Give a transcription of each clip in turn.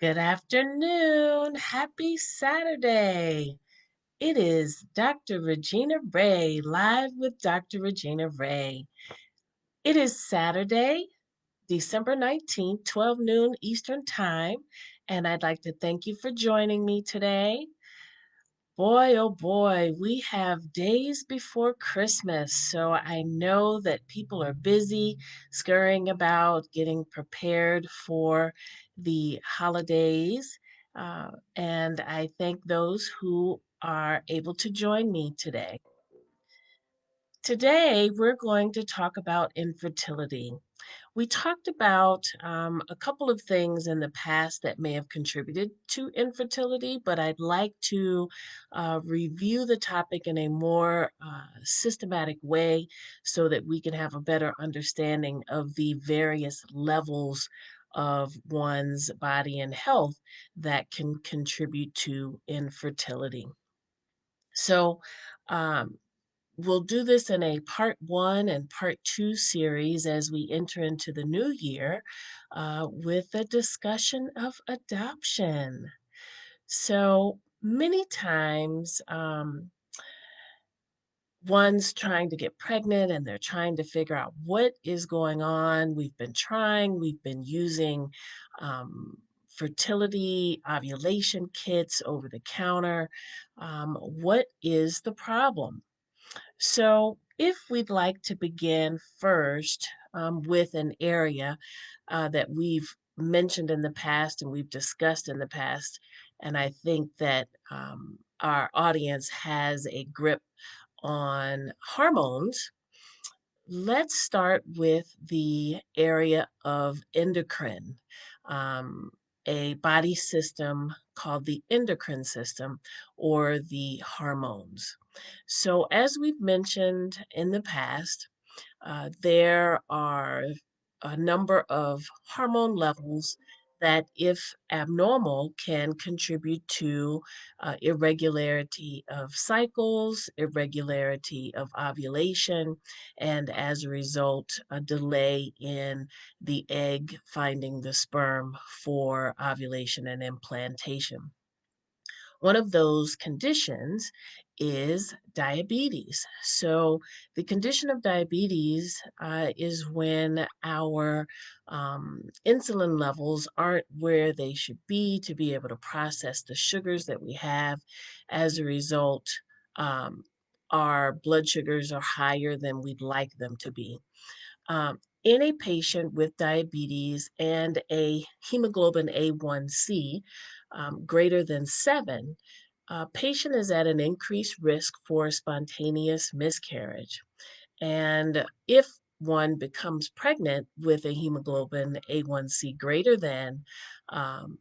Good afternoon. Happy Saturday. It is Dr. Regina Ray, live with Dr. Regina Ray. It is Saturday, December 19th, 12 noon Eastern Time, and I'd like to thank you for joining me today. Boy, oh boy, we have days before Christmas, so I know that people are busy scurrying about, getting prepared for the holidays. And I thank those who are able to join me today. Today, we're going to talk about infertility. We talked about a couple of things in the past that may have contributed to infertility, but I'd like to review the topic in a more systematic way so that we can have a better understanding of the various levels of one's body and health that can contribute to infertility. So, um, we'll do this in a part one and part two series as we enter into the new year with a discussion of adoption. So many times, one's trying to get pregnant and they're trying to figure out what is going on. We've been using fertility ovulation kits over the counter. What is the problem? So, if we'd like to begin first with an area that we've mentioned in the past and we've discussed in the past, and I think that our audience has a grip on hormones, let's start with the area of endocrine, um, a body system called the endocrine system or the hormones. So, as we've mentioned in the past, there are a number of hormone levels that, if abnormal, can contribute to irregularity of cycles, irregularity of ovulation, and as a result, a delay in the egg finding the sperm for ovulation and implantation. One of those conditions is diabetes. So, the condition of diabetes is when our insulin levels aren't where they should be to be able to process the sugars that we have. As a result, um, our blood sugars are higher than we'd like them to be. In a patient with diabetes and a hemoglobin A1C greater than 7, a patient is at an increased risk for spontaneous miscarriage. And if one becomes pregnant with a hemoglobin A1C greater than um,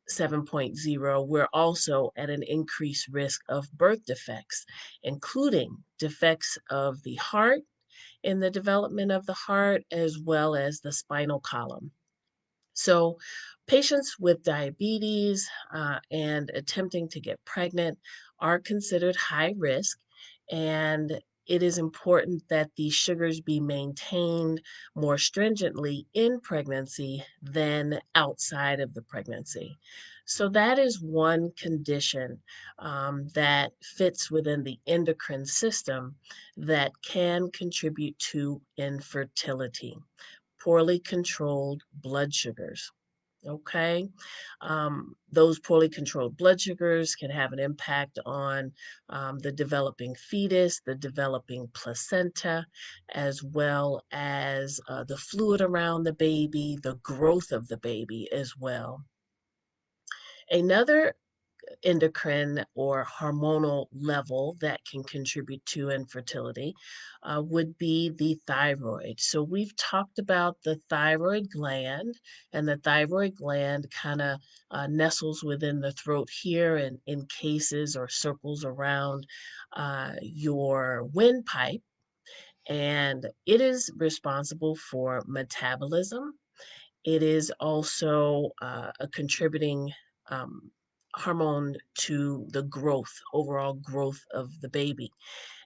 7.0, we're also at an increased risk of birth defects, including defects of the heart in the development of the heart as well as the spinal column. So, patients with diabetes and attempting to get pregnant are considered high risk, and it is important that these sugars be maintained more stringently in pregnancy than outside of the pregnancy. So, that is one condition that fits within the endocrine system that can contribute to infertility: poorly controlled blood sugars. Okay. Those poorly controlled blood sugars can have an impact on the developing fetus, the developing placenta, as well as the fluid around the baby, the growth of the baby as well. Another endocrine or hormonal level that can contribute to infertility would be the thyroid. So we've talked about the thyroid gland, and the thyroid gland kind of nestles within the throat here and encases or circles around your windpipe. And it is responsible for metabolism. It is also a contributing um, hormone to the growth, overall growth of the baby.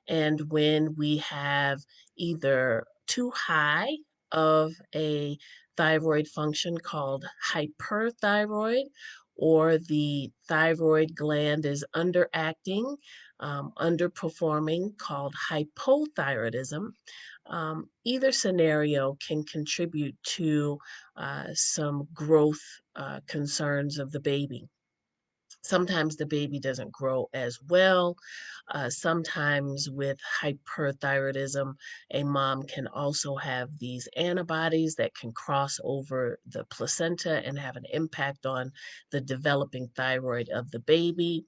And when we have either too high of a thyroid function called hyperthyroid, or the thyroid gland is underacting, underperforming, called hypothyroidism. Either scenario can contribute to some growth concerns of the baby. Sometimes the baby doesn't grow as well. Sometimes with hyperthyroidism, a mom can also have these antibodies that can cross over the placenta and have an impact on the developing thyroid of the baby.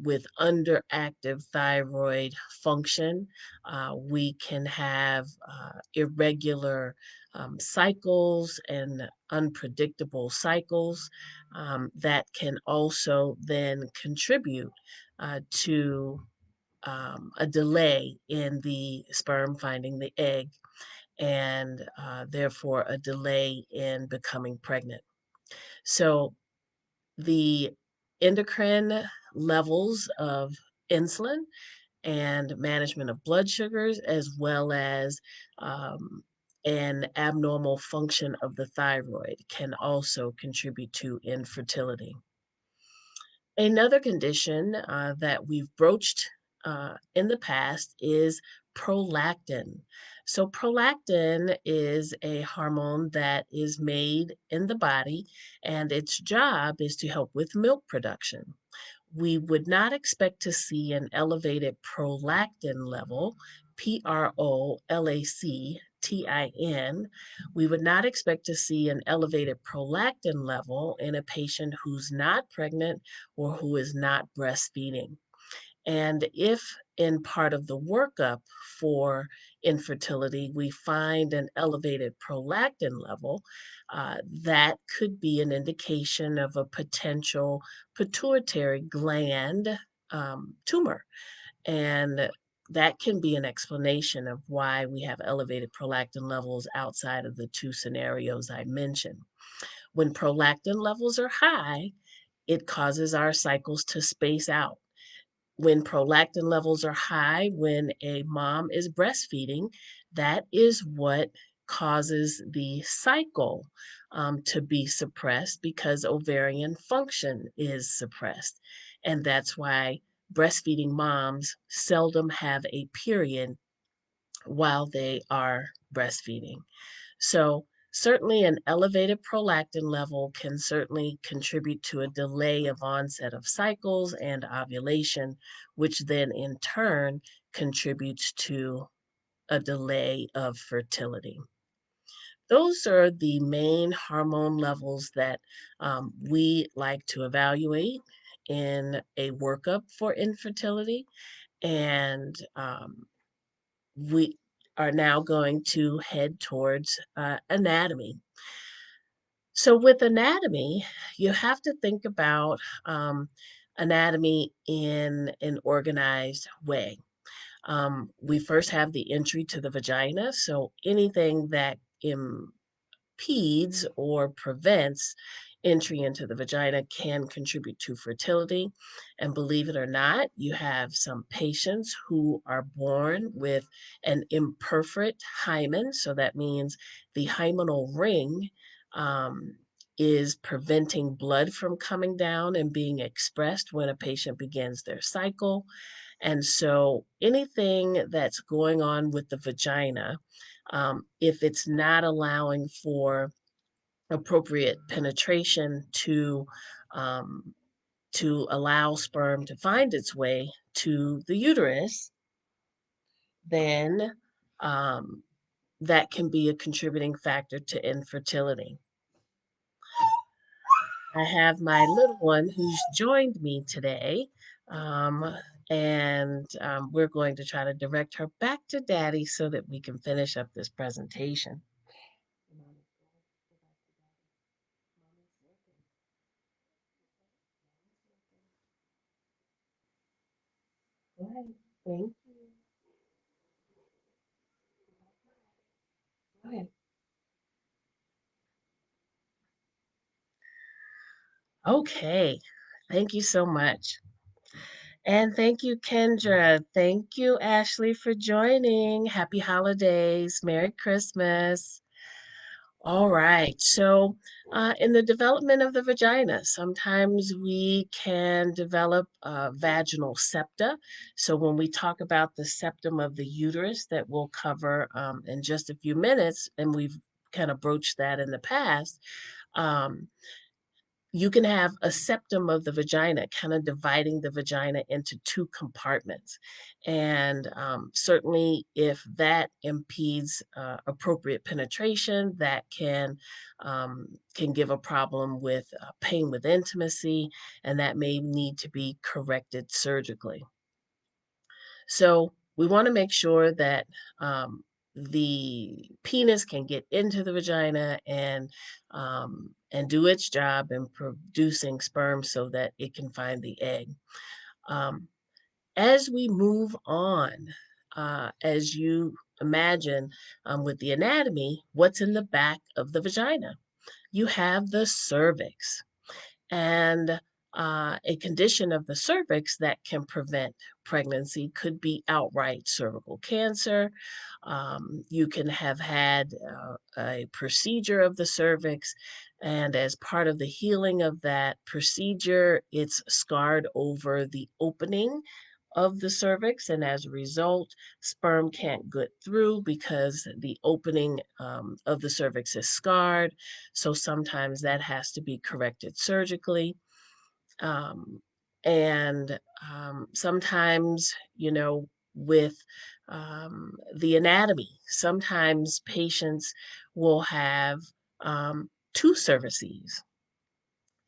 With underactive thyroid function, we can have irregular cycles and unpredictable cycles that can also then contribute to a delay in the sperm finding the egg, and therefore a delay in becoming pregnant. So the endocrine levels of insulin and management of blood sugars, as well as um, an abnormal function of the thyroid, can also contribute to infertility. Another condition that we've broached in the past is prolactin. So, prolactin is a hormone that is made in the body, and its job is to help with milk production. We would not expect to see an elevated prolactin level, prolactin. We would not expect to see an elevated prolactin level in a patient who's not pregnant or who is not breastfeeding. And if in part of the workup for infertility, we find an elevated prolactin level, that could be an indication of a potential pituitary gland tumor. And that can be an explanation of why we have elevated prolactin levels outside of the two scenarios I mentioned. When prolactin levels are high, it causes our cycles to space out. When prolactin levels are high, when a mom is breastfeeding, that is what causes the cycle to be suppressed because ovarian function is suppressed. And that's why breastfeeding moms seldom have a period while they are breastfeeding. So, certainly an elevated prolactin level can certainly contribute to a delay of onset of cycles and ovulation, which then in turn contributes to a delay of fertility. Those are the main hormone levels that we like to evaluate in a workup for infertility. And we are now going to head towards anatomy. So, with anatomy, you have to think about anatomy in an organized way. We first have the entry to the vagina. So, anything that impedes or prevents entry into the vagina can contribute to fertility. And believe it or not, you have some patients who are born with an imperfect hymen. So that means the hymenal ring um, is preventing blood from coming down and being expressed when a patient begins their cycle. And so anything that's going on with the vagina, if it's not allowing for appropriate penetration um, to allow sperm to find its way to the uterus, then um, that can be a contributing factor to infertility. I have my little one who's joined me today, um, and we're going to try to direct her back to Daddy so that we can finish up this presentation. Go ahead. Thank you. Go ahead. Okay. Thank you so much. And thank you, Kendra. Thank you, Ashley, for joining. Happy holidays. Merry Christmas. All right. So, in the development of the vagina, sometimes we can develop vaginal septa. So, when we talk about the septum of the uterus, that we'll cover in just a few minutes, and we've kind of broached that in the past, um, you can have a septum of the vagina, kind of dividing the vagina into two compartments. And certainly, if that impedes appropriate penetration, that can give a problem with pain with intimacy, and that may need to be corrected surgically. So we want to make sure that the penis can get into the vagina and do its job in producing sperm so that it can find the egg. Um, as we move on, as you imagine with the anatomy, what's in the back of the vagina? You have the cervix. And a condition of the cervix that can prevent pregnancy could be outright cervical cancer. You can have had a procedure of the cervix, and as part of the healing of that procedure, it's scarred over the opening of the cervix, and as a result, sperm can't get through because the opening of the cervix is scarred. So sometimes that has to be corrected surgically. Um, and sometimes, with the anatomy, sometimes patients will have two cervices,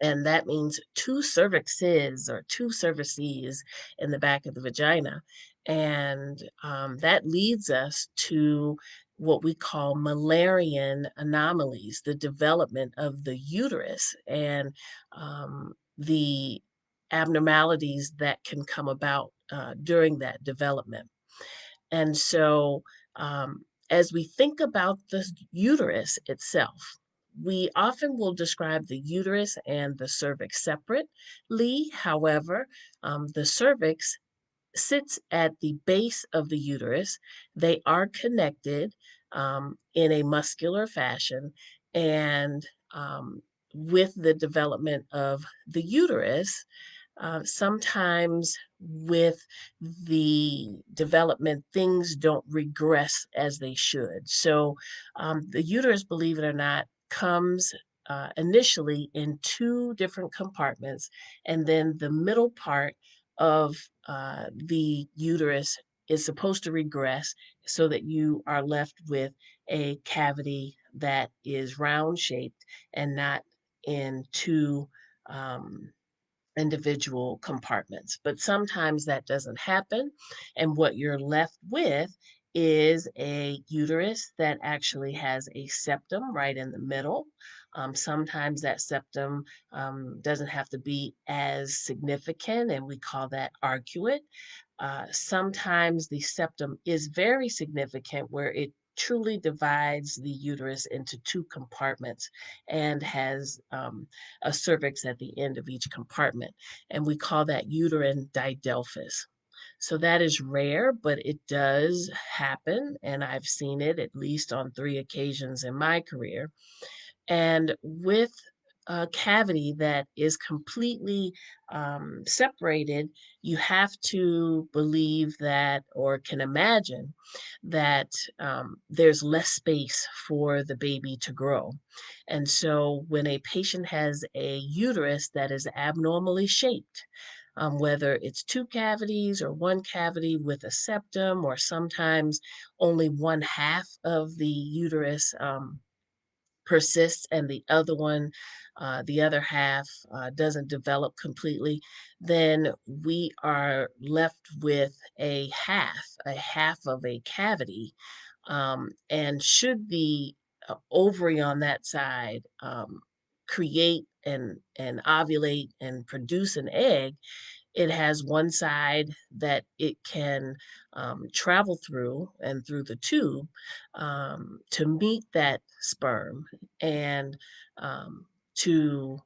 and that means two cervixes or two cervices in the back of the vagina. And that leads us to what we call Müllerian anomalies, the development of the uterus and the abnormalities that can come about during that development. And so, as we think about the uterus itself, we often will describe the uterus and the cervix separately. However, the cervix sits at the base of the uterus. They are connected in a muscular fashion. And with the development of the uterus, sometimes with the development, things don't regress as they should. So the uterus, believe it or not, comes initially in two different compartments, and then the middle part of the uterus is supposed to regress so that you are left with a cavity that is round shaped and not in two um, individual compartments. But sometimes that doesn't happen. And what you're left with is a uterus that actually has a septum right in the middle. Sometimes that septum doesn't have to be as significant, and we call that arcuate. Sometimes the septum is very significant where it truly divides the uterus into two compartments and has a cervix at the end of each compartment. And we call that uterine didelphys. So that is rare, but it does happen. And I've seen it at least on 3 occasions in my career. And with a cavity that is completely separated, you have to believe that or can imagine that there's less space for the baby to grow. And so when a patient has a uterus that is abnormally shaped, whether it's two cavities or one cavity with a septum, or sometimes only one half of the uterus persists and the other half, doesn't develop completely, then we are left with a half of a cavity. And should the ovary on that side create and ovulate and produce an egg, it has one side that it can travel through and through the tube to meet that sperm and to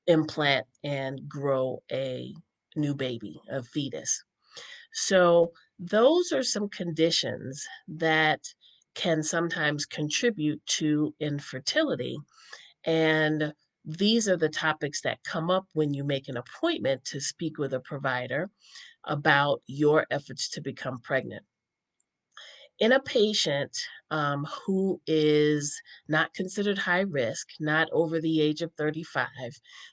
implant and grow a new baby, a fetus. So, those are some conditions that can sometimes contribute to infertility. And these are the topics that come up when you make an appointment to speak with a provider about your efforts to become pregnant. In a patient who is not considered high risk, not over the age of 35,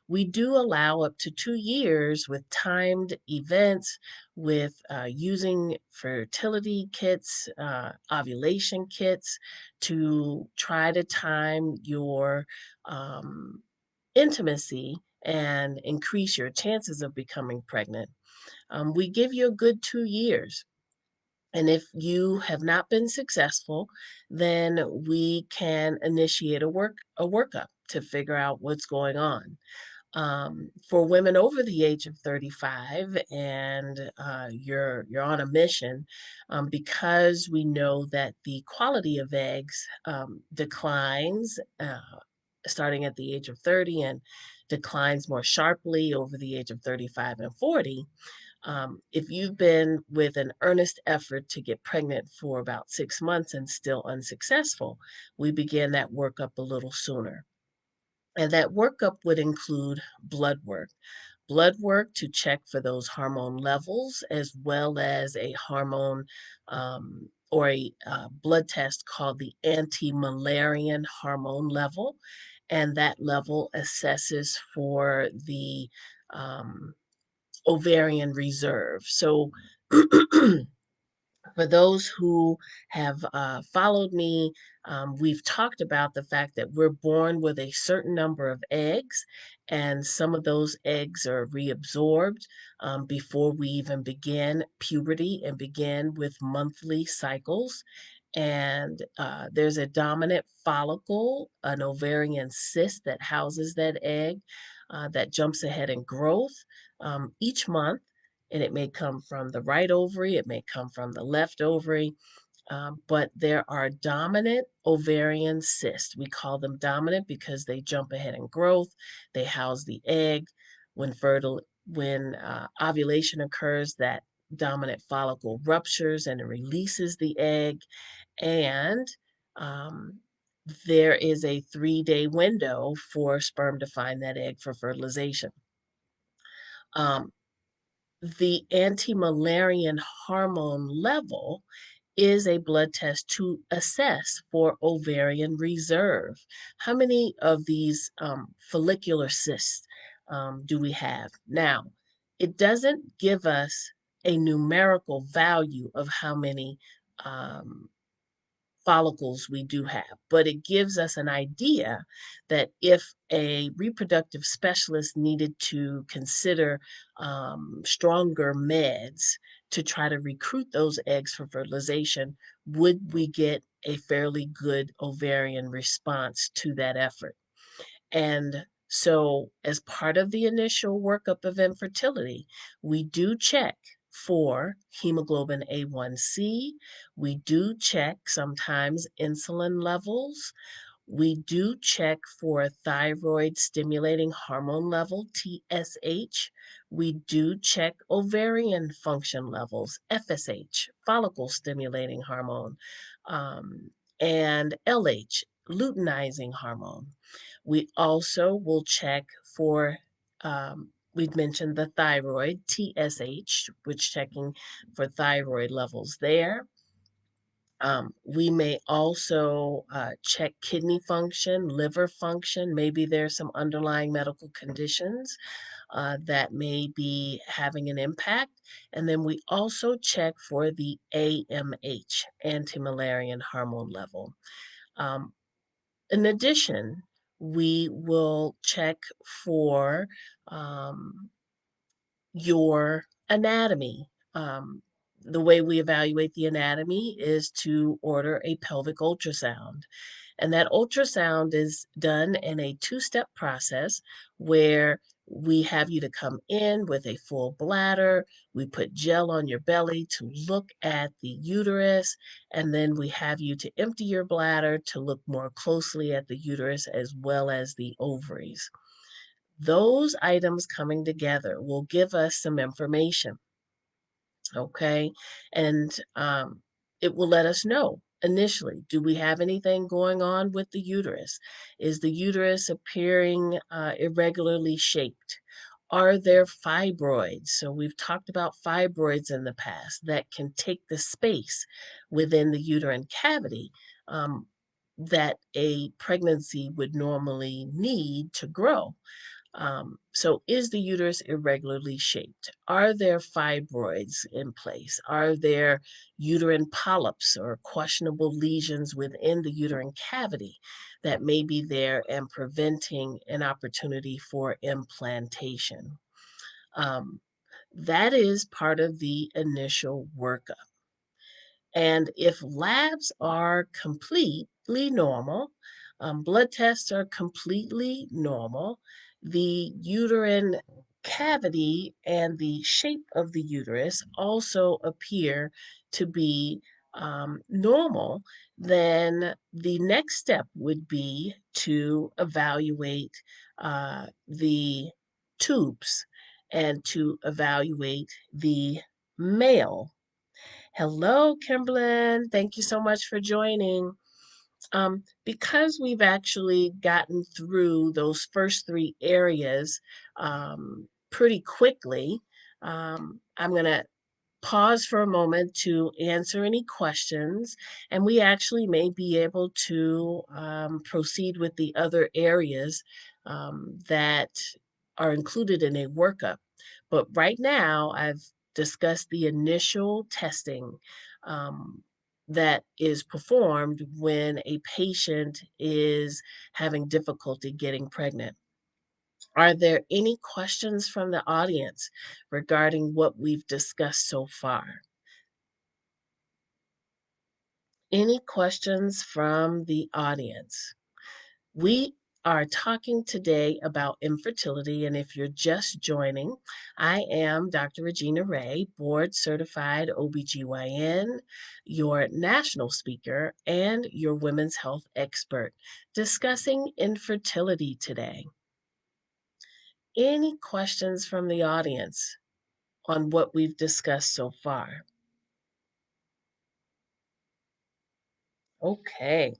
we do allow up to 2 years with timed events, with using fertility kits, ovulation kits to try to time your um, intimacy and increase your chances of becoming pregnant. We give you a good 2 years. And if you have not been successful, then we can initiate a workup to figure out what's going on. For women over the age of 35 and you're on a mission, because we know that the quality of eggs declines starting at the age of 30 and declines more sharply over the age of 35 and 40. If you've been with an earnest effort to get pregnant for about 6 months and still unsuccessful, we begin that workup a little sooner. And that workup would include blood work to check for those hormone levels, as well as a hormone or a blood test called the anti-Müllerian hormone level. And that level assesses for the um, ovarian reserve. So for those who have followed me, we've talked about the fact that we're born with a certain number of eggs, and some of those eggs are reabsorbed before we even begin puberty and begin with monthly cycles. And there's a dominant follicle, an ovarian cyst that houses that egg that jumps ahead in growth each month, and it may come from the right ovary, it may come from the left ovary, but there are dominant ovarian cysts. We call them dominant because they jump ahead in growth, they house the egg. When ovulation occurs, that dominant follicle ruptures and it releases the egg, and um, there is a 3-day window for sperm to find that egg for fertilization. Um, the anti-Müllerian hormone level is a blood test to assess for ovarian reserve. How many of these follicular cysts do we have? Now, it doesn't give us a numerical value of how many um, follicles we do have, but it gives us an idea that if a reproductive specialist needed to consider stronger meds to try to recruit those eggs for fertilization, would we get a fairly good ovarian response to that effort? And so, as part of the initial workup of infertility, we do check for hemoglobin A1C. We do check sometimes insulin levels. We do check for thyroid stimulating hormone level, TSH. We do check ovarian function levels, FSH, follicle stimulating hormone, and LH, luteinizing hormone. We also will check for, we've mentioned the thyroid, TSH, which checking for thyroid levels there. We may also check kidney function, liver function. Maybe there's some underlying medical conditions that may be having an impact. And then we also check for the AMH, anti-Müllerian hormone level. Um, in addition, we will check for um, your anatomy. The way we evaluate the anatomy is to order a pelvic ultrasound. And that ultrasound is done in a two-step process where we have you to come in with a full bladder. We put gel on your belly to look at the uterus, and then we have you to empty your bladder to look more closely at the uterus as well as the ovaries. Those items coming together will give us some information, okay? And it will let us know initially, do we have anything going on with the uterus? Is the uterus appearing irregularly shaped? Are there fibroids? So we've talked about fibroids in the past that can take the space within the uterine cavity um, that a pregnancy would normally need to grow. So is the uterus irregularly shaped? Are there fibroids in place? Are there uterine polyps or questionable lesions within the uterine cavity that may be there and preventing an opportunity for implantation? Um, that is part of the initial workup. And if labs are completely normal, blood tests are completely normal, the uterine cavity and the shape of the uterus also appear to be normal, then the next step would be to evaluate the tubes and to evaluate the male. Hello, Kimberlyn. Thank you so much for joining. Because we've actually gotten through those first three areas pretty quickly, I'm going to pause for a moment to answer any questions, and we actually may be able to proceed with the other areas that are included in a workup. But right now, I've discussed the initial testing that is performed when a patient is having difficulty getting pregnant. Are there any questions from the audience regarding what we've discussed so far? Any questions from the audience? We are talking today about infertility, and if you're just joining, I am Dr. Regina Ray, board certified OBGYN, your national speaker, and your women's health expert, discussing infertility today. Any questions from the audience on what we've discussed so far? Okay.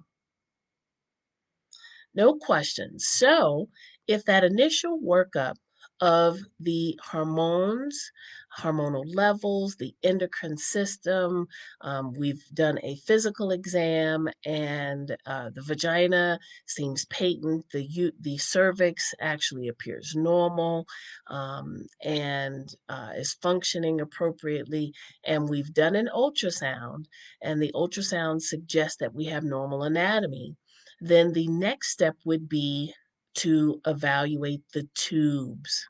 No questions. So, if that initial workup of the hormones, hormonal levels, the endocrine system, we've done a physical exam, and the vagina seems patent. The cervix actually appears normal and is functioning appropriately. And we've done an ultrasound, and the ultrasound suggests that we have normal anatomy. Then the next step would be to evaluate the tubes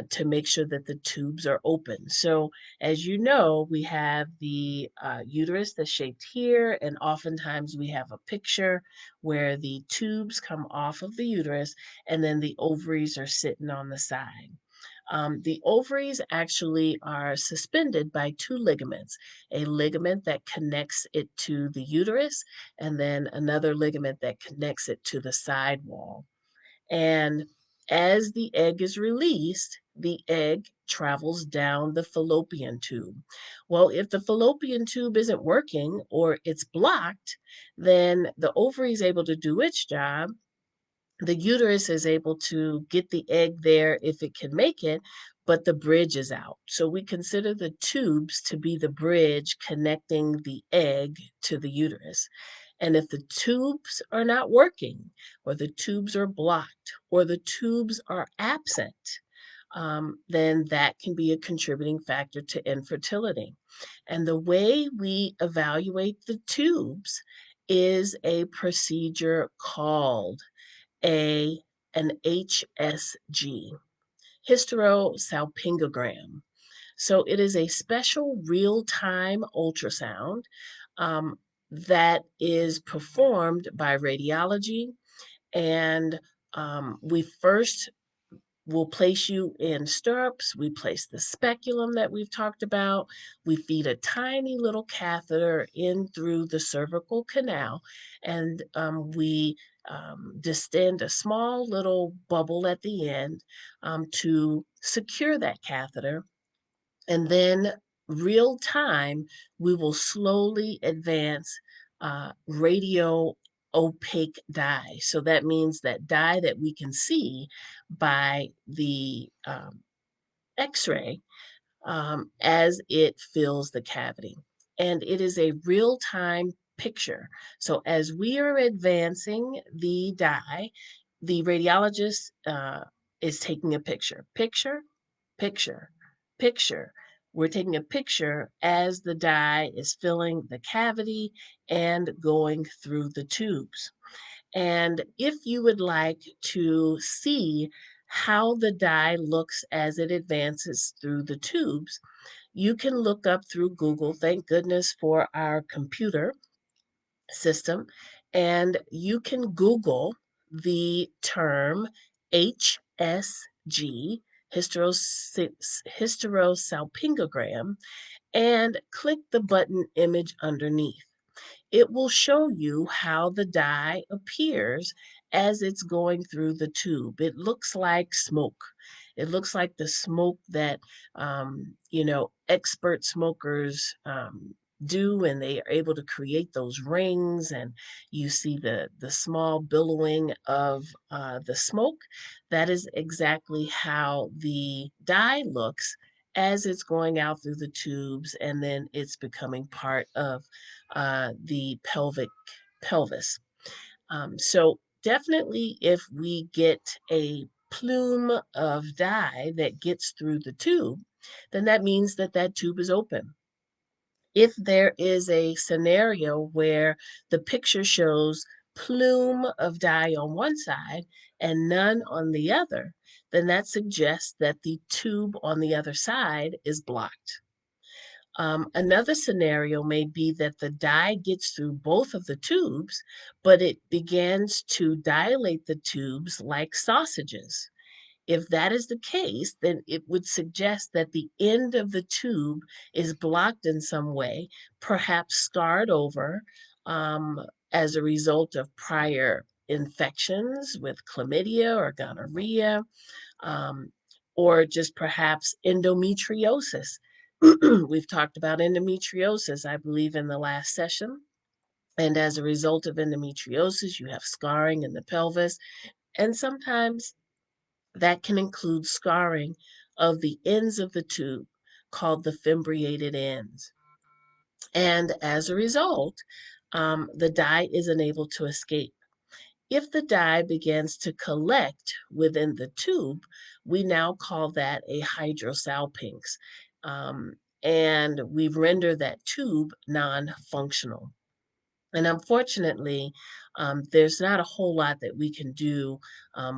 to make sure that the tubes are open. So, as you know, we have the uterus that's shaped here, and oftentimes we have a picture where the tubes come off of the uterus and then the ovaries are sitting on the side. The ovaries actually are suspended by two ligaments, a ligament that connects it to the uterus, and then another ligament that connects it to the side wall. And as the egg is released, the egg travels down the fallopian tube. Well, if the fallopian tube isn't working or it's blocked, then the ovary is able to do its job. The uterus is able to get the egg there if it can make it, but the bridge is out. So we consider the tubes to be the bridge connecting the egg to the uterus. And if the tubes are not working, or the tubes are blocked, or the tubes are absent, then that can be a contributing factor to infertility. And the way we evaluate the tubes is a procedure called a an HSG, hysterosalpingogram. So it is a special real-time ultrasound um, that is performed by radiology, and we first we'll place you in stirrups. We place the speculum that we've talked about. We feed a tiny little catheter in through the cervical canal, and we distend a small little bubble at the end to secure that catheter. And then, real time, we will slowly advance radio opaque dye. So that means that dye that we can see by the X-ray as it fills the cavity. And it is a real-time picture. So as we are advancing the dye, the radiologist is taking a picture. Picture, picture, picture. We're taking a picture as the dye is filling the cavity and going through the tubes. And if you would like to see how the dye looks as it advances through the tubes, you can look up through Google. Thank goodness for our computer system. And you can Google the term HSG, hysterosalpingogram, and click the button image underneath. It will show you how the dye appears as it's going through the tube. It looks like smoke. It looks like the smoke that, expert smokers do, and they are able to create those rings, and you see the small billowing of the smoke. That is exactly how the dye looks as it's going out through the tubes, and then it's becoming part of the pelvis. So definitely if we get a plume of dye that gets through the tube, then that means that that tube is open. If there is a scenario where the picture shows plume of dye on one side and none on the other, then that suggests that the tube on the other side is blocked. Another scenario may be that the dye gets through both of the tubes, but it begins to dilate the tubes like sausages. If that is the case, then it would suggest that the end of the tube is blocked in some way, perhaps scarred over as a result of prior infections with chlamydia or gonorrhea, um, or just perhaps endometriosis. We've talked about endometriosis, I believe, in the last session. And as a result of endometriosis, you have scarring in the pelvis. And sometimes that can include scarring of the ends of the tube called the fimbriated ends. And as a result, the dye isn't able to escape. If the dye begins to collect within the tube, we now call that a hydrosalpinx. And we render that tube non-functional. And unfortunately, there's not a whole lot that we can do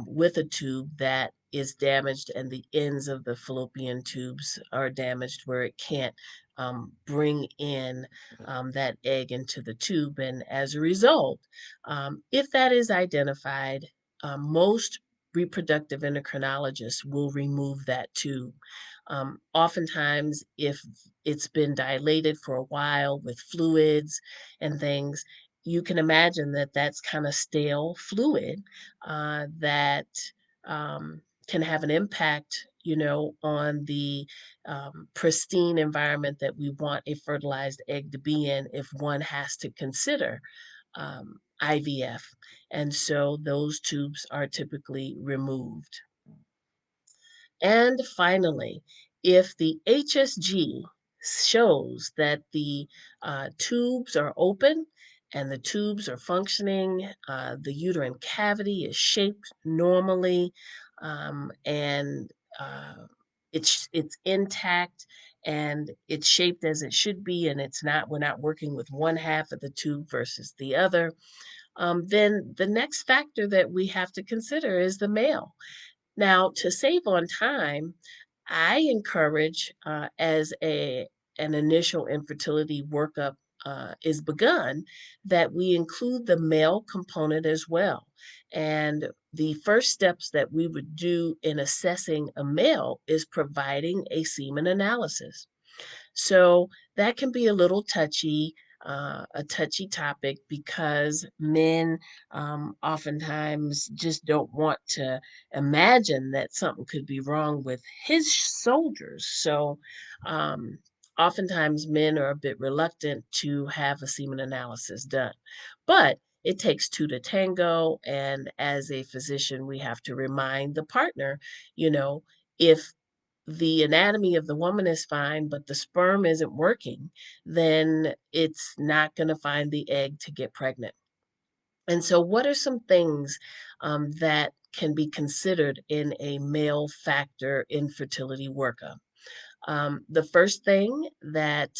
with a tube that is damaged and the ends of the fallopian tubes are damaged where it can't bring in that egg into the tube. And as a result, if that is identified, most reproductive endocrinologists will remove that tube. Oftentimes, if it's been dilated for a while with fluids and things, you can imagine that that's kind of stale fluid that can have an impact, on the pristine environment that we want a fertilized egg to be in if one has to consider IVF. And so those tubes are typically removed. And finally, if the HSG shows that the tubes are open and the tubes are functioning, the uterine cavity is shaped normally, and it's intact and it's shaped as it should be, and we're not working with one half of the tube versus the other, then the next factor that we have to consider is the male. Now, to save on time, I encourage as an initial infertility workup is begun, that we include the male component as well. And the first steps that we would do in assessing a male is providing a semen analysis. So that can be a touchy topic because men oftentimes just don't want to imagine that something could be wrong with his soldiers. So um, oftentimes men are a bit reluctant to have a semen analysis done, but it takes two to tango. And as a physician, we have to remind the partner, you know, if the anatomy of the woman is fine, but the sperm isn't working, then it's not going to find the egg to get pregnant. And so, what are some things that can be considered in a male factor infertility workup? The first thing that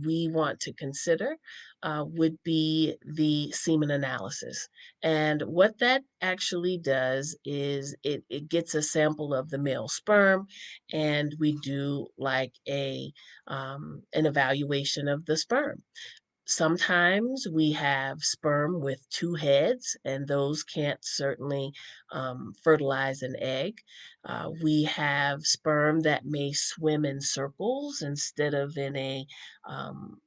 we want to consider would be the semen analysis. And what that actually does is it gets a sample of the male sperm, and we do like an evaluation of the sperm. Sometimes we have sperm with two heads, and those can't certainly fertilize an egg. We have sperm that may swim in circles instead of in a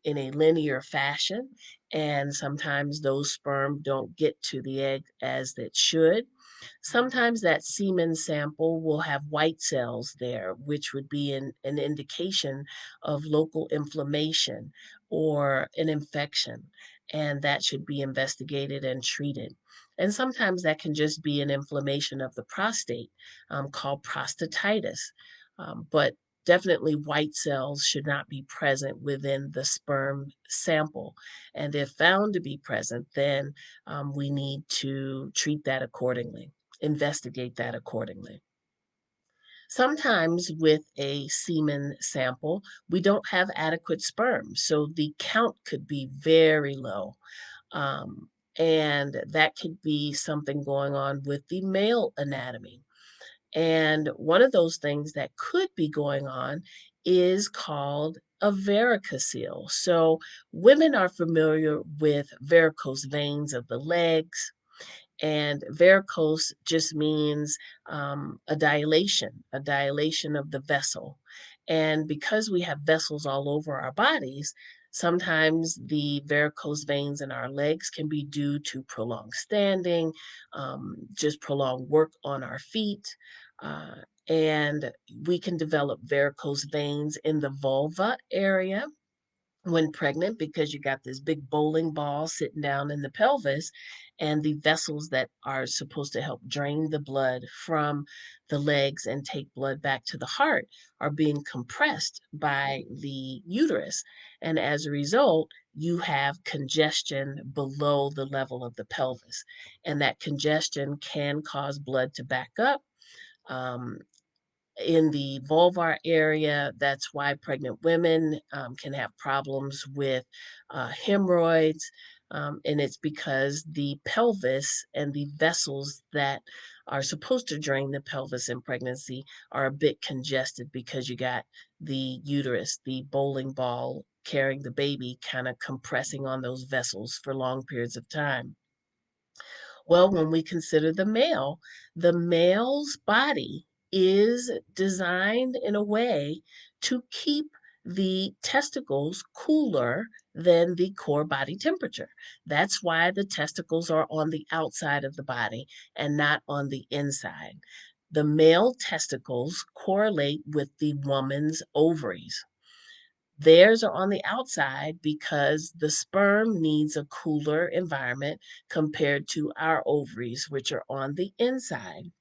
linear fashion, and sometimes those sperm don't get to the egg as it should. Sometimes that semen sample will have white cells there, which would be an indication of local inflammation or an infection, and that should be investigated and treated. And sometimes that can just be an inflammation of the prostate called prostatitis. But definitely white cells should not be present within the sperm sample. And if found to be present, then we need to treat that accordingly, investigate that accordingly. Sometimes with a semen sample, we don't have adequate sperm, so the count could be very low. Um, and that could be something going on with the male anatomy. And one of those things that could be going on is called a varicocele. So women are familiar with varicose veins of the legs, and varicose just means a dilation of the vessel. And because we have vessels all over our bodies, sometimes the varicose veins in our legs can be due to prolonged standing, just prolonged work on our feet. Uh, and we can develop varicose veins in the vulva area when pregnant because you got this big bowling ball sitting down in the pelvis, and the vessels that are supposed to help drain the blood from the legs and take blood back to the heart are being compressed by the uterus. And as a result, you have congestion below the level of the pelvis. And that congestion can cause blood to back up. Um, in the vulvar area. That's why pregnant women can have problems with hemorrhoids. And it's because the pelvis and the vessels that are supposed to drain the pelvis in pregnancy are a bit congested because you got the uterus, the bowling ball carrying the baby, kind of compressing on those vessels for long periods of time. Well, when we consider the male's body is designed in a way to keep the testicles cooler than the core body temperature. That's why the testicles are on the outside of the body and not on the inside. The male testicles correlate with the woman's ovaries. Theirs are on the outside because the sperm needs a cooler environment compared to our ovaries, which are on the inside.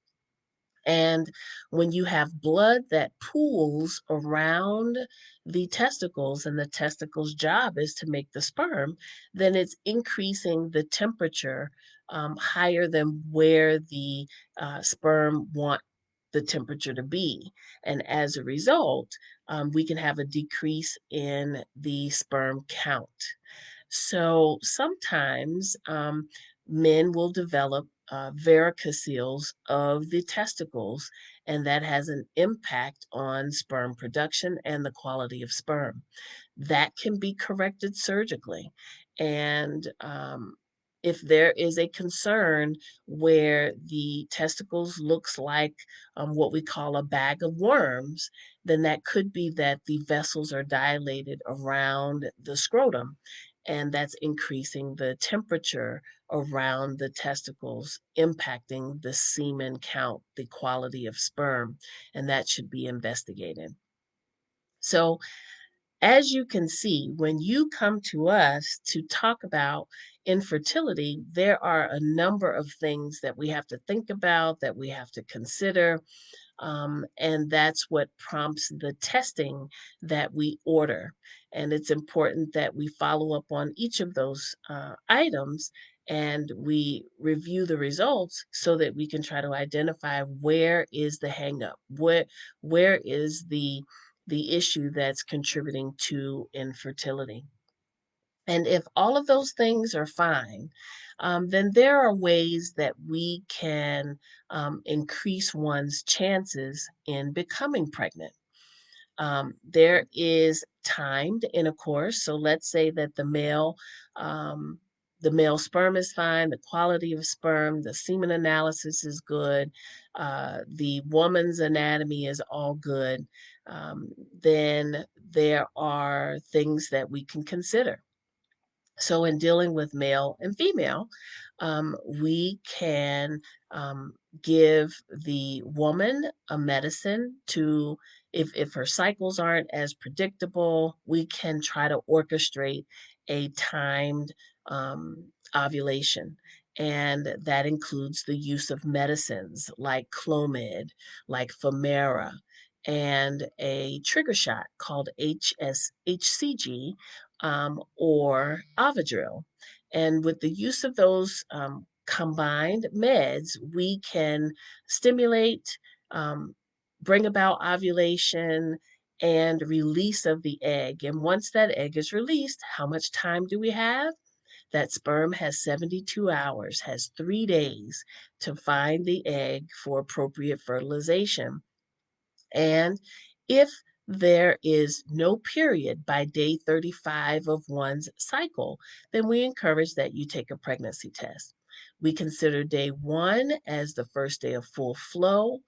And when you have blood that pools around the testicles, and the testicles' job is to make the sperm, then it's increasing the temperature higher than where the sperm want the temperature to be. And as a result, we can have a decrease in the sperm count. So sometimes men will develop varicoceles of the testicles, and that has an impact on sperm production and the quality of sperm. That can be corrected surgically. And if there is a concern where the testicles looks like what we call a bag of worms, then that could be that the vessels are dilated around the scrotum, and that's increasing the temperature around the testicles, impacting the semen count, the quality of sperm, and that should be investigated. So As you can see, when you come to us to talk about infertility, there are a number of things that we have to think about, that we have to consider, and that's what prompts the testing that we order. And it's important that we follow up on each of those items and we review the results so that we can try to identify where is the hangup, where is the issue that's contributing to infertility. And if all of those things are fine, then there are ways that we can increase one's chances in becoming pregnant. There is timed intercourse. So let's say that um, the male sperm is fine, the quality of sperm, the semen analysis is good, the woman's anatomy is all good. Um, then there are things that we can consider. So, in dealing with male and female, we can give the woman a medicine to, if her cycles aren't as predictable, we can try to orchestrate a timed ovulation. And that includes the use of medicines like Clomid, like Femera, and a trigger shot called HCG or Avadril. And with the use of those combined meds, we can stimulate, um, bring about ovulation, and release of the egg. And once that egg is released, how much time do we have? That sperm has 72 hours, has 3 days to find the egg for appropriate fertilization. And if there is no period by day 35 of one's cycle, then we encourage that you take a pregnancy test. We consider day 1 as the first day of full flow.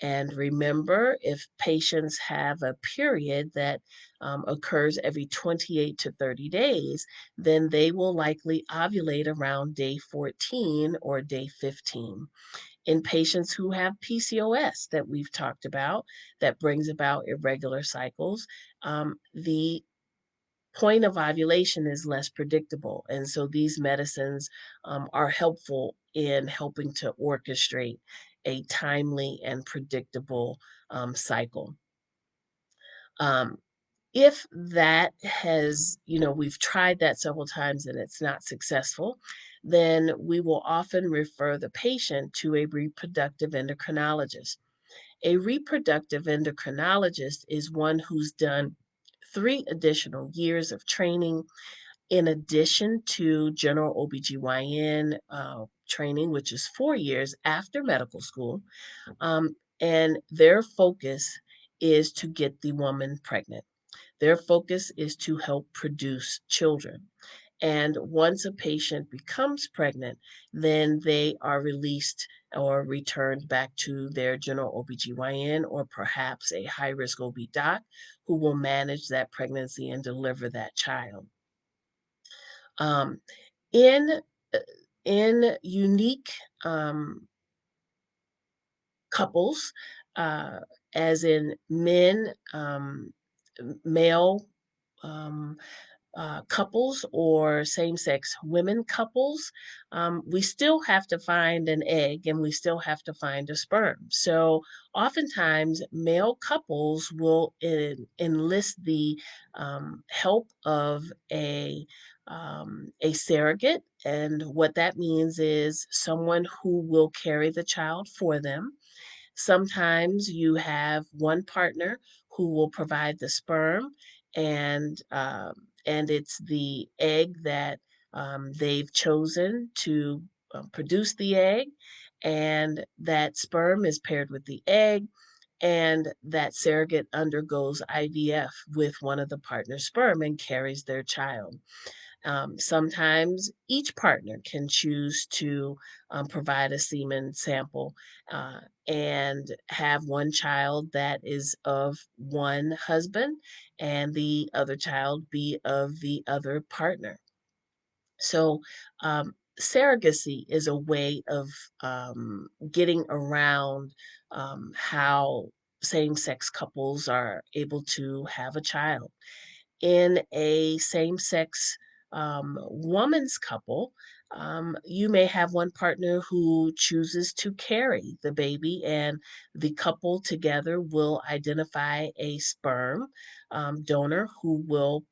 And remember, if patients have a period that occurs every 28 to 30 days, then they will likely ovulate around day 14 or day 15. In patients who have PCOS that we've talked about, that brings about irregular cycles, the point of ovulation is less predictable. And so these medicines are helpful in helping to orchestrate a timely and predictable cycle. Um, if that has, we've tried that several times and it's not successful, then we will often refer the patient to a reproductive endocrinologist. A reproductive endocrinologist is one who's done 3 additional years of training in addition to general OBGYN training, which is 4 years after medical school. And their focus is to get the woman pregnant. Their focus is to help produce children. And once a patient becomes pregnant, then they are released or returned back to their general OBGYN or perhaps a high risk OB doc who will manage that pregnancy and deliver that child. Um, in, uh, in unique couples, uh, as in men, male um, couples or same sex women couples, we still have to find an egg and we still have to find a sperm. So, oftentimes, male couples will enlist the help of a surrogate. And what that means is someone who will carry the child for them. Sometimes you have one partner who will provide the sperm, and it's the egg that they've chosen to produce the egg, and that sperm is paired with the egg, and that surrogate undergoes IVF with one of the partner's sperm and carries their child. Sometimes each partner can choose to provide a semen sample uh, and have one child that is of one husband and the other child be of the other partner. So, surrogacy is a way of getting around how same sex couples are able to have a child. in a same-sex woman's couple, you may have one partner who chooses to carry the baby, and the couple together will identify a sperm donor who will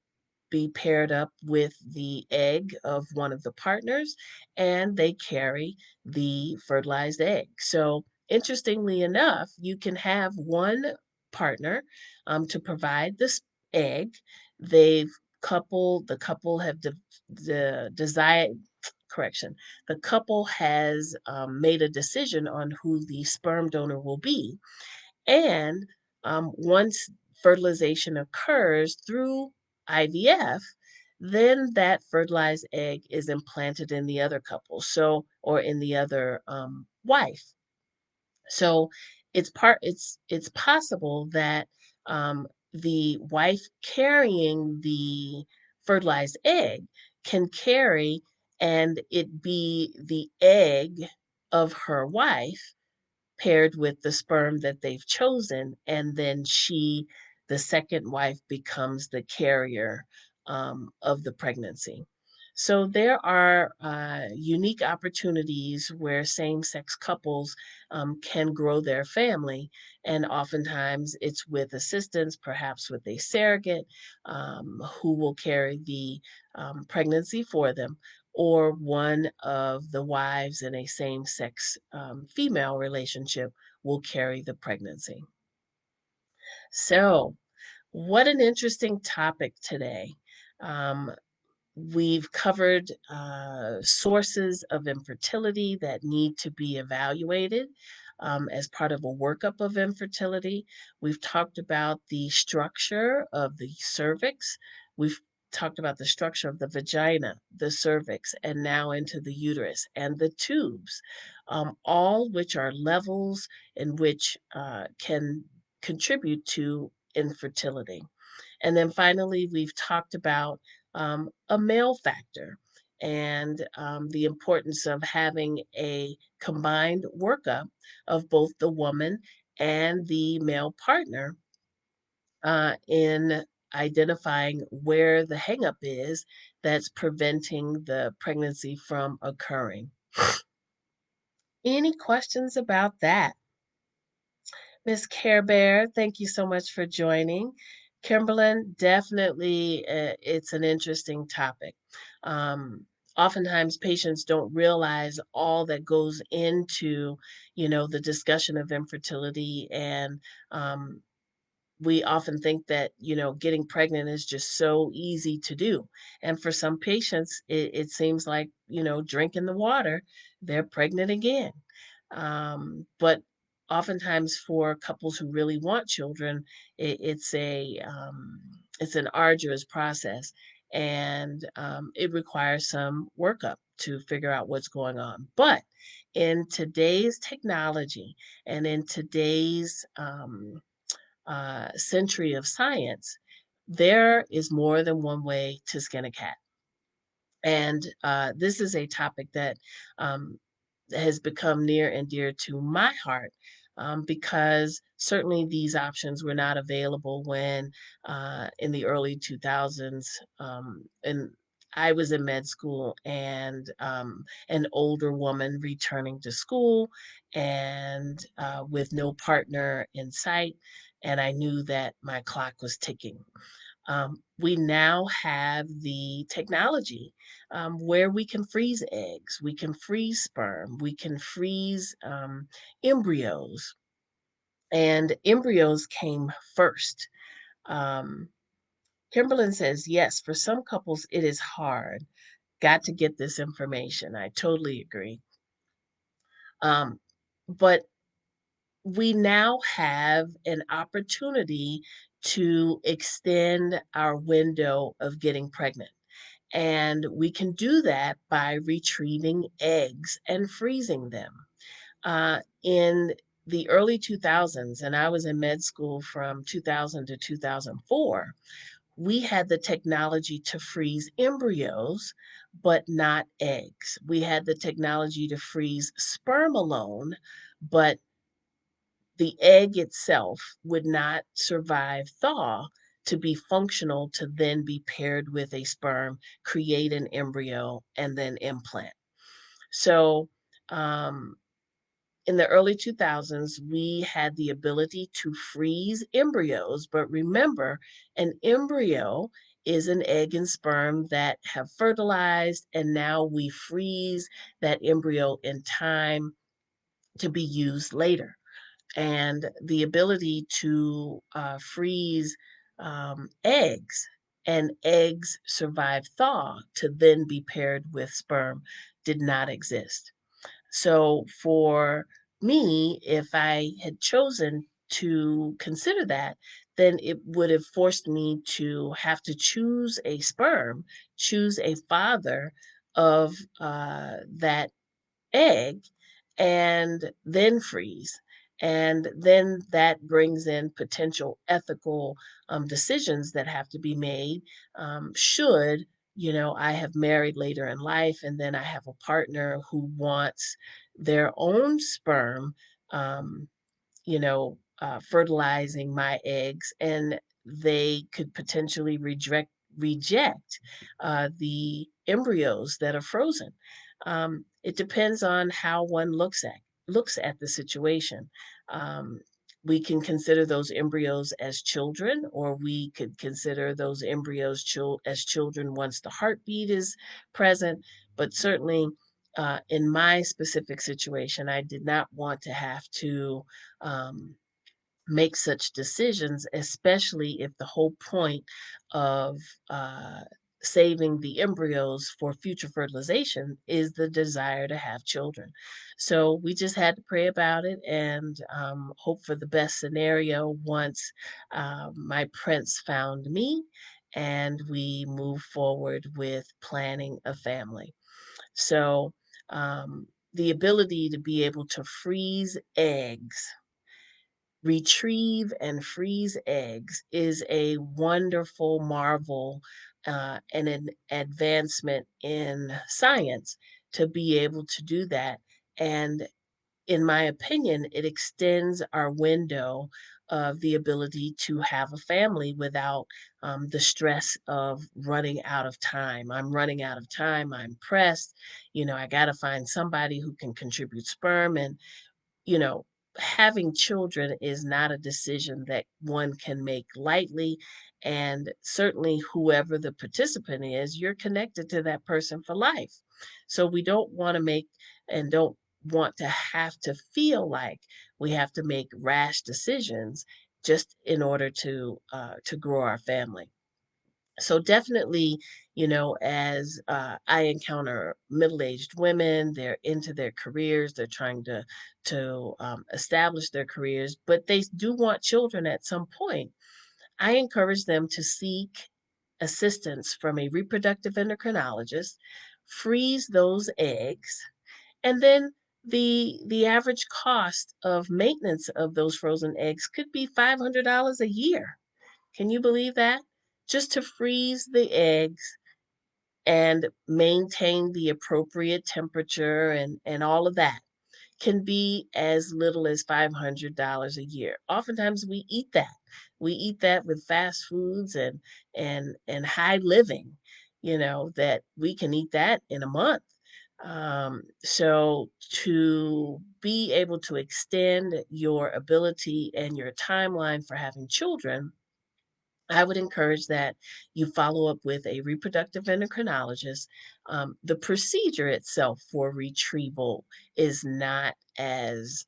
be paired up with the egg of one of the partners, and they carry the fertilized egg. So, interestingly enough, you can have one partner to provide this egg. They've the couple have the desired correction. The couple has made a decision on who the sperm donor will be, and once fertilization occurs through IVF, then that fertilized egg is implanted in the other couple, so or in the other wife. So it's possible that the wife carrying the fertilized egg can carry and it be the egg of her wife paired with the sperm that they've chosen, and then the second wife, becomes the carrier of the pregnancy. So there are unique opportunities where same-sex couples can grow their family, and oftentimes it's with assistance, perhaps with a surrogate who will carry the pregnancy for them, or one of the wives in a same-sex female relationship will carry the pregnancy. So, what an interesting topic today. Um, We've covered sources of infertility that need to be evaluated as part of a workup of infertility. We've talked about the structure of the cervix. We've talked about the structure of the vagina, the cervix, and now into the uterus and the tubes, all which are levels in which can contribute to infertility. And then finally, we've talked about a male factor and the importance of having a combined workup of both the woman and the male partner in identifying where the hangup is that's preventing the pregnancy from occurring. Any questions about that? Miss Care Bear, thank you so much for joining. Kimberlyn, definitely, it's an interesting topic. Um, Oftentimes, patients don't realize all that goes into, the discussion of infertility, and we often think that getting pregnant is just so easy to do, and for some patients it seems like drinking the water, they're pregnant again. But oftentimes for couples who really want children, it's an arduous process, and it requires some workup to figure out what's going on. But in today's technology and in today's century of science, there is more than one way to skin a cat. And this is a topic that um, has become near and dear to my heart because certainly these options were not available when in the early 2000s. And I was in med school, and an older woman returning to school and with no partner in sight. And I knew that my clock was ticking. We now have the technology where we can freeze eggs, we can freeze sperm, we can freeze embryos, and embryos came first. Um, Kimberlyn says, yes, for some couples it is hard. Got to get this information. I totally agree. Um, but we now have an opportunity to extend our window of getting pregnant. And we can do that by retrieving eggs and freezing them. In the early 2000s, and I was in med school from 2000 to 2004, we had the technology to freeze embryos, but not eggs. We had the technology to freeze sperm alone, but the egg itself would not survive thaw to be functional to then be paired with a sperm, create an embryo, and then implant. So, um, in the early 2000s, we had the ability to freeze embryos, but remember, an embryo is an egg and sperm that have fertilized, and now we freeze that embryo in time to be used later. And the ability to freeze eggs and eggs survive thaw to then be paired with sperm did not exist. So for me, if I had chosen to consider that, then it would have forced me to have to choose a sperm, choose a father of that egg, and then freeze. And then that brings in potential ethical decisions that have to be made should I have married later in life, and then I have a partner who wants their own sperm, um, fertilizing my eggs, and they could potentially reject the embryos that are frozen. It depends on how one looks at the situation. Um, we can consider those embryos as children, or we could consider those embryos as children once the heartbeat is present. But certainly, in my specific situation, I did not want to have to um, make such decisions, especially if the whole point of uh, saving the embryos for future fertilization is the desire to have children. So we just had to pray about it and hope for the best scenario once my prince found me and we move forward with planning a family. So the ability to be able to freeze eggs, retrieve and freeze eggs is a wonderful marvel and an advancement in science to be able to do that. And in my opinion, it extends our window of the ability to have a family without the stress of running out of time. I'm running out of time. I'm pressed. I got to find somebody who can contribute sperm. And you know, having children is not a decision that one can make lightly. And certainly, whoever the participant is, you're connected to that person for life. So we don't want to make and don't want to have to feel like we have to make rash decisions just in order to grow our family. So definitely, as I encounter middle-aged women, they're into their careers, they're trying to establish their careers, but they do want children at some point. I encourage them to seek assistance from a reproductive endocrinologist, freeze those eggs, and then the average cost of maintenance of those frozen eggs could be $500 a year. Can you believe that? Just to freeze the eggs and maintain the appropriate temperature and all of that can be as little as $500 a year. Oftentimes we eat that. We eat that with fast foods and high living, that we can eat that in a month. So to be able to extend your ability and your timeline for having children, I would encourage that you follow up with a reproductive endocrinologist. The procedure itself for retrieval is not as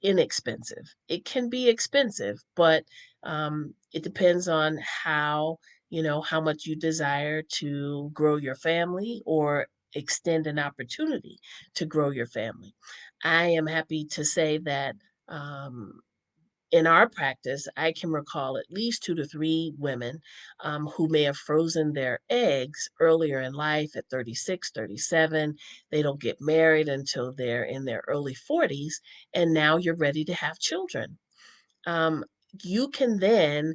inexpensive. It can be expensive, but it depends on how much you desire to grow your family or extend an opportunity to grow your family. I am happy to say that um, in our practice, I can recall at least 2 to 3 women who may have frozen their eggs earlier in life at 36, 37. They don't get married until they're in their early 40s, and now you're ready to have children. Um, you can then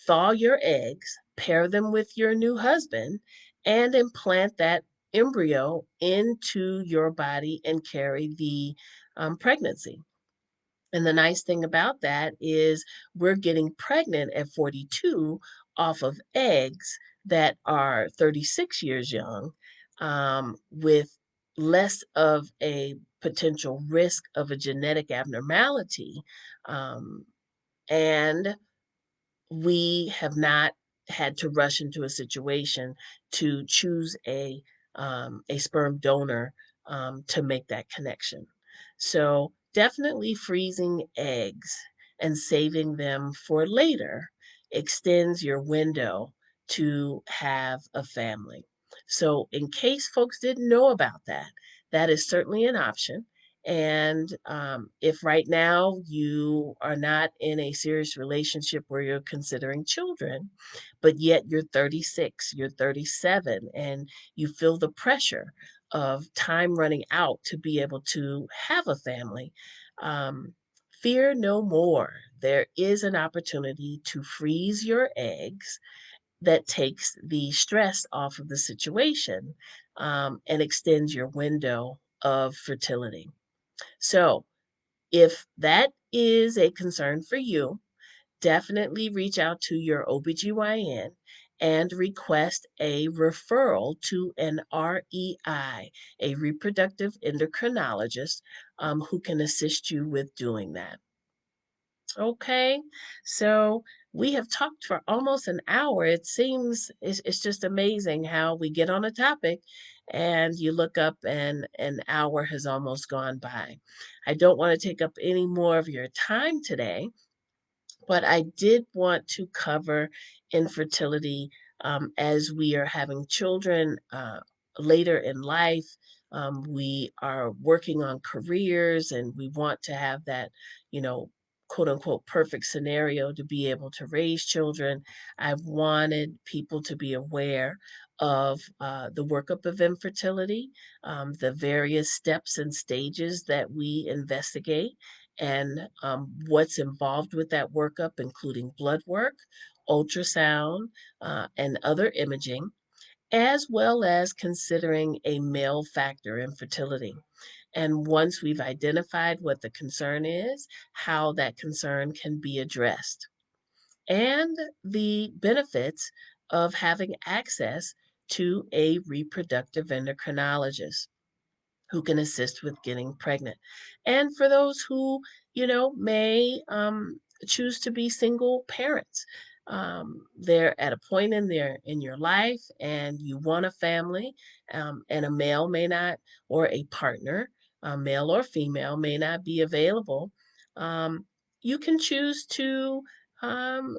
thaw your eggs, pair them with your new husband, and implant that embryo into your body and carry the pregnancy. And the nice thing about that is we're getting pregnant at 42 off of eggs that are 36 years young, with less of a potential risk of a genetic abnormality. Um, and we have not had to rush into a situation to choose a sperm donor to make that connection. So definitely freezing eggs and saving them for later extends your window to have a family. So in case folks didn't know about that, that is certainly an option. And if right now you are not in a serious relationship where you're considering children, but yet you're 36, you're 37, and you feel the pressure of time running out to be able to have a family, um, fear no more. There is an opportunity to freeze your eggs that takes the stress off of the situation, and extends your window of fertility. So, if that is a concern for you, definitely reach out to your OBGYN and request a referral to an REI, a reproductive endocrinologist, who can assist you with doing that. Okay, so we have talked for almost an hour. It seems it's just amazing how we get on a topic and you look up and an hour has almost gone by. I don't want to take up any more of your time today, but I did want to cover infertility, as we are having children later in life. We are working on careers and we want to have that, you know, quote unquote perfect scenario to be able to raise children. I wanted people to be aware of the workup of infertility, the various steps and stages that we investigate, and what's involved with that workup, including blood work, ultrasound, and other imaging, as well as considering a male factor in fertility. And once we've identified what the concern is, how that concern can be addressed, and the benefits of having access to a reproductive endocrinologist who can assist with getting pregnant. And for those who, may choose to be single parents, they're at a point in your life, and you want a family, and a male may not, or a partner, male or female, may not be available. Um, you can choose to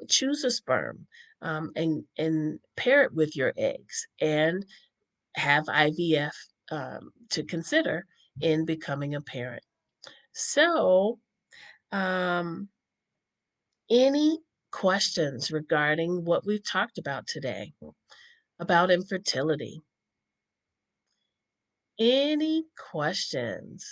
choose a sperm, and pair it with your eggs, and have IVF to consider in becoming a parent. So, um, any questions regarding what we've talked about today about infertility? Any questions?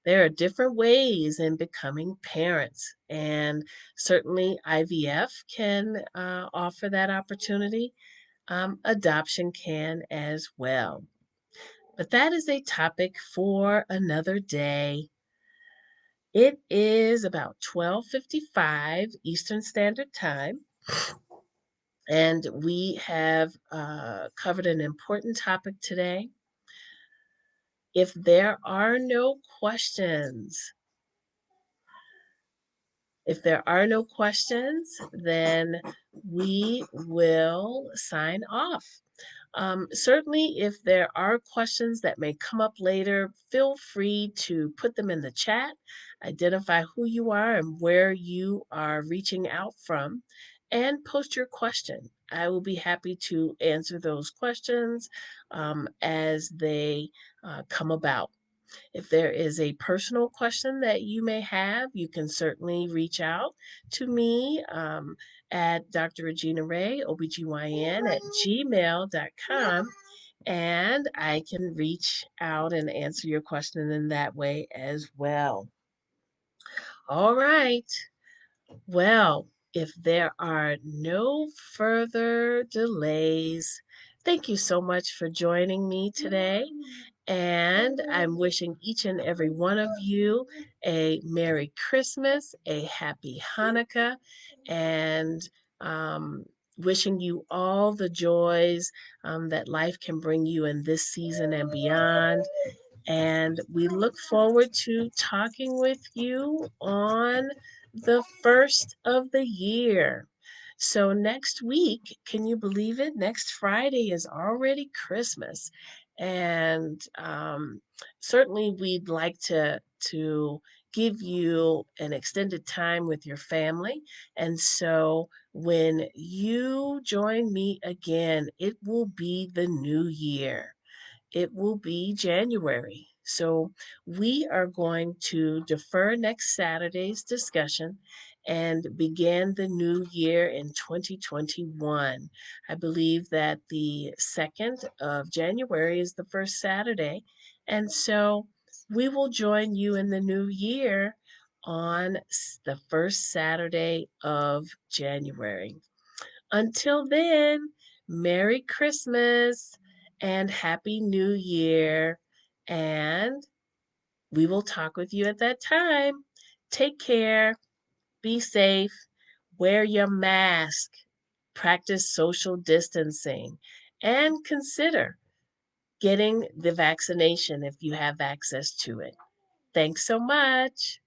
There are different ways in becoming parents, and certainly IVF can offer that opportunity. Adoption can as well. But that is a topic for another day. It is about 12:55 Eastern Standard Time, and we have covered an important topic today. If there are no questions, then we will sign off. Certainly, if there are questions that may come up later, feel free to put them in the chat, identify who you are and where you are reaching out from, and post your question. I will be happy to answer those questions as they come about. If there is a personal question that you may have, you can certainly reach out to me at Dr. Regina Ray, OBGYN, at gmail.com, and I can reach out and answer your question in that way as well. All right. Well, if there are no further delays, thank you so much for joining me today. And I'm wishing each and every one of you a Merry Christmas, a Happy Hanukkah, and um, wishing you all the joys that life can bring you in this season and beyond. And we look forward to talking with you on the first of the year. So, next week, can you believe it? Next Friday is already Christmas. And certainly, we'd like to give you an extended time with your family. And so, when you join me again, it will be the new year. It will be January. So we are going to defer next Saturday's discussion and begin the new year in 2021. I believe that the 2nd of January is the first Saturday. And so we will join you in the new year on the first Saturday of January. Until then, Merry Christmas and Happy New Year. And we will talk with you at that time. Take care, be safe, wear your mask, practice social distancing, and consider getting the vaccination if you have access to it. Thanks so much.